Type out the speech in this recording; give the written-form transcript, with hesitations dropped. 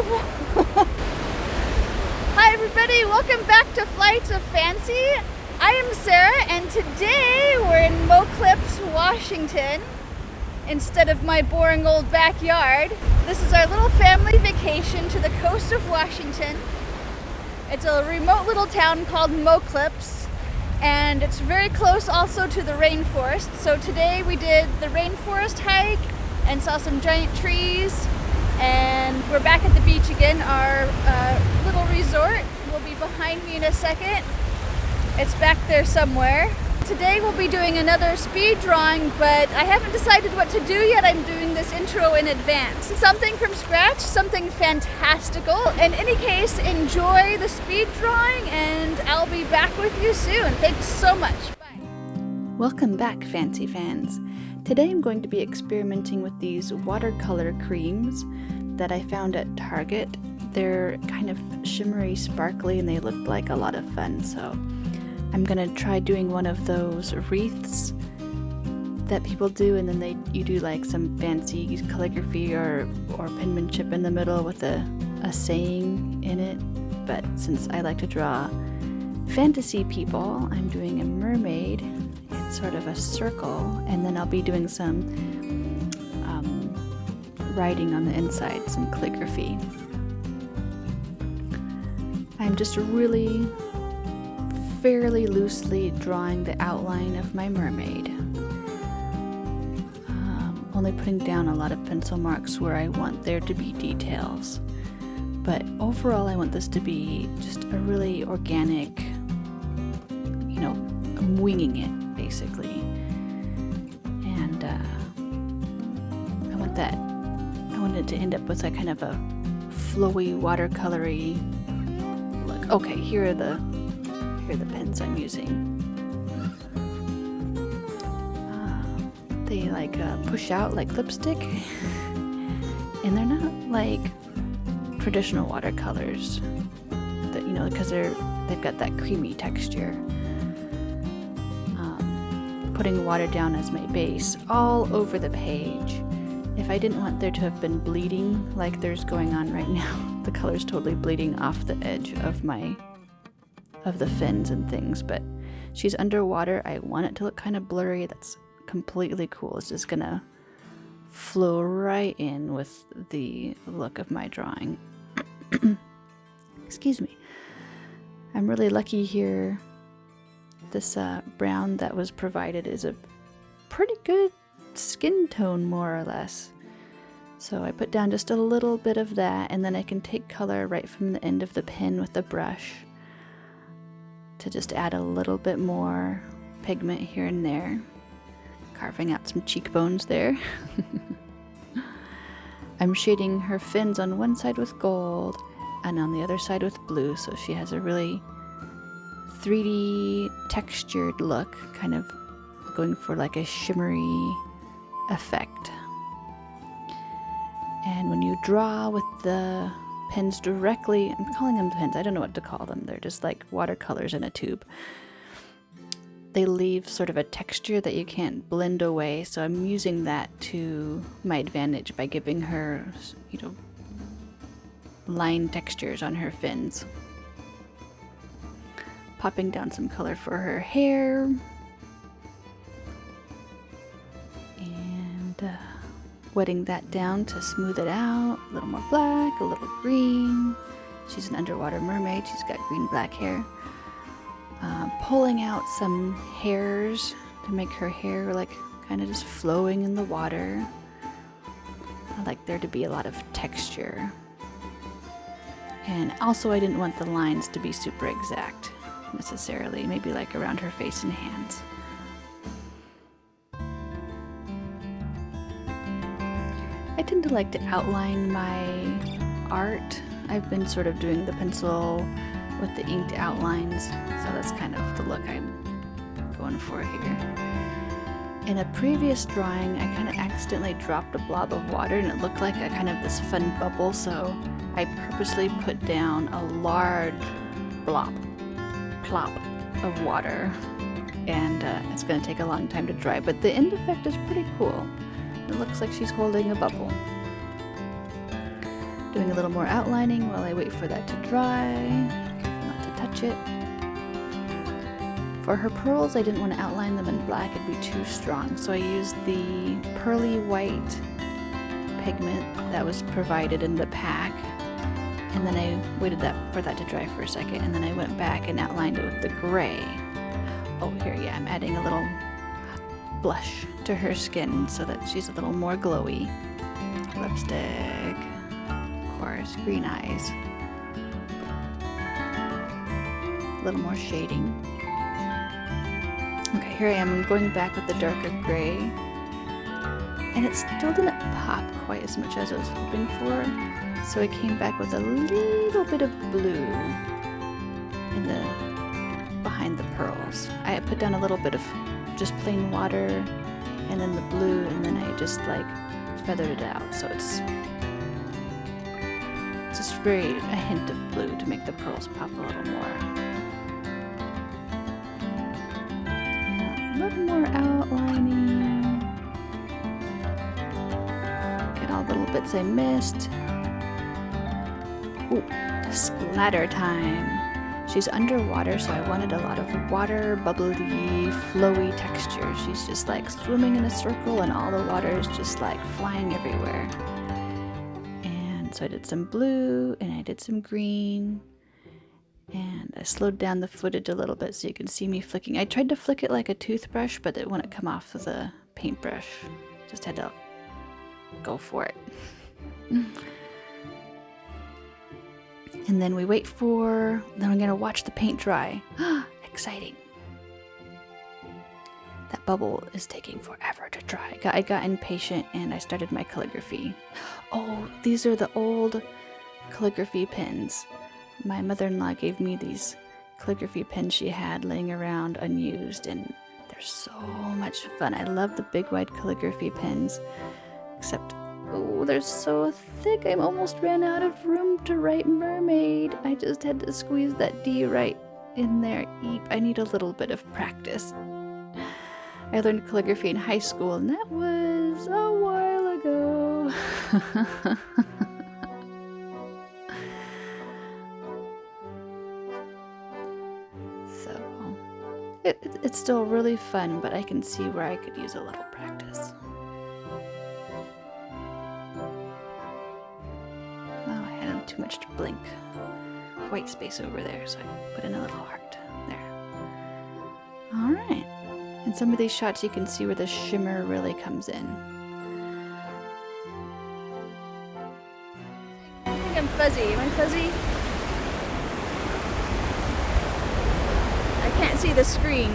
Hi everybody, welcome back to Flights of Fancy. I am Sarah and today we're in Moclips, Washington instead of my boring old backyard. This is our little family vacation to the coast of Washington. It's a remote little town called Moclips and it's very close also to the rainforest. So today we did the rainforest hike and saw some giant trees. And we're back at the beach again. Our little resort will be behind me in a second. It's back there somewhere. Today we'll be doing another speed drawing, but I haven't decided what to do yet. I'm doing this intro in advance. Something from scratch, something fantastical. In any case, enjoy the speed drawing and I'll be back with you soon. Thanks so much. Bye. Welcome back, Fancy fans. Today I'm going to be experimenting with these watercolor creams that I found at Target. They're kind of shimmery, sparkly, and they look like a lot of fun. So I'm gonna try doing one of those wreaths that people do, and then you do like some fancy calligraphy or penmanship in the middle with a saying in it. But since I like to draw fantasy people, I'm doing a mermaid. It's sort of a circle, and then I'll be doing some writing on the inside, some calligraphy. I'm just really fairly loosely drawing the outline of my mermaid. Only putting down a lot of pencil marks where I want there to be details. But overall I want this to be just a really organic, I'm winging it basically. And I want it to end up with a kind of a flowy, watercolory look. Okay, here are the pens I'm using. They push out like lipstick, and they're not like traditional watercolors that because they've got that creamy texture. Putting water down as my base all over the page. If I didn't want there to have been bleeding like there's going on right now, the color's totally bleeding off the edge of the fins and things, but she's underwater. I want it to look kind of blurry. That's completely cool. It's just gonna flow right in with the look of my drawing. Excuse me. I'm really lucky here. This brown that was provided is a pretty good skin tone, more or less. So I put down just a little bit of that, and then I can take color right from the end of the pen with the brush to just add a little bit more pigment here and there, carving out some cheekbones there. I'm shading her fins on one side with gold and on the other side with blue, so she has a really 3D textured look, kind of going for like a shimmery effect. And when you draw with the pens directly, I'm calling them pens, I don't know what to call them, they're just like watercolors in a tube. They leave sort of a texture that you can't blend away, so I'm using that to my advantage by giving her, line textures on her fins. Popping down some color for her hair. And wetting that down to smooth it out. A little more black, a little green. She's an underwater mermaid. She's got green-black hair. Pulling out some hairs to make her hair kind of just flowing in the water. I like there to be a lot of texture. And also I didn't want the lines to be super exact necessarily, maybe like around her face and hands. I tend to like to outline my art. I've been sort of doing the pencil with the inked outlines, so that's kind of the look I'm going for here. In a previous drawing, I kind of accidentally dropped a blob of water and it looked like a kind of this fun bubble, so I purposely put down a large plop of water, and it's going to take a long time to dry, but the end effect is pretty cool. It looks like she's holding a bubble. Doing a little more outlining while I wait for that to dry. Careful not to touch it. For her pearls, I didn't want to outline them in black, it'd be too strong, so I used the pearly white pigment that was provided in the pack, and then I waited for that to dry for a second, and then I went back and outlined it with the gray. Oh, here, yeah, I'm adding a little blush to her skin so that she's a little more glowy. Lipstick, of course, green eyes, a little more shading. Okay, here I am, I'm going back with the darker gray, and it still didn't pop quite as much as I was hoping for, so I came back with a little bit of blue behind the pearls. I had put down a little bit of just plain water, and then the blue, and then I just like feathered it out, so it's just a hint of blue to make the pearls pop a little more. A little more outlining. Get all the little bits I missed. Ooh, splatter time. She's underwater, so I wanted a lot of water, bubbly, flowy texture. She's just like swimming in a circle and all the water is just like flying everywhere. And so I did some blue and I did some green. And I slowed down the footage a little bit so you can see me flicking. I tried to flick it like a toothbrush, but it wouldn't come off with a paintbrush. Just had to go for it. And then we wait then I'm gonna watch the paint dry. Exciting. That bubble is taking forever to dry. I got impatient and I started my calligraphy. Oh, these are the old calligraphy pens. My mother-in-law gave me these calligraphy pens she had laying around unused, and they're so much fun. I love the big wide calligraphy pens, except, oh, they're so thick. I almost ran out of room to write Mermaid. I just had to squeeze that D right in there. I need a little bit of practice. I learned calligraphy in high school, and that was a while ago. It's still really fun, but I can see where I could use a little practice. Oh, I had too much to blink. White space over there, so I put in a little heart there. Alright. In some of these shots you can see where the shimmer really comes in. I think I'm fuzzy. Am I fuzzy? I can't see the screen.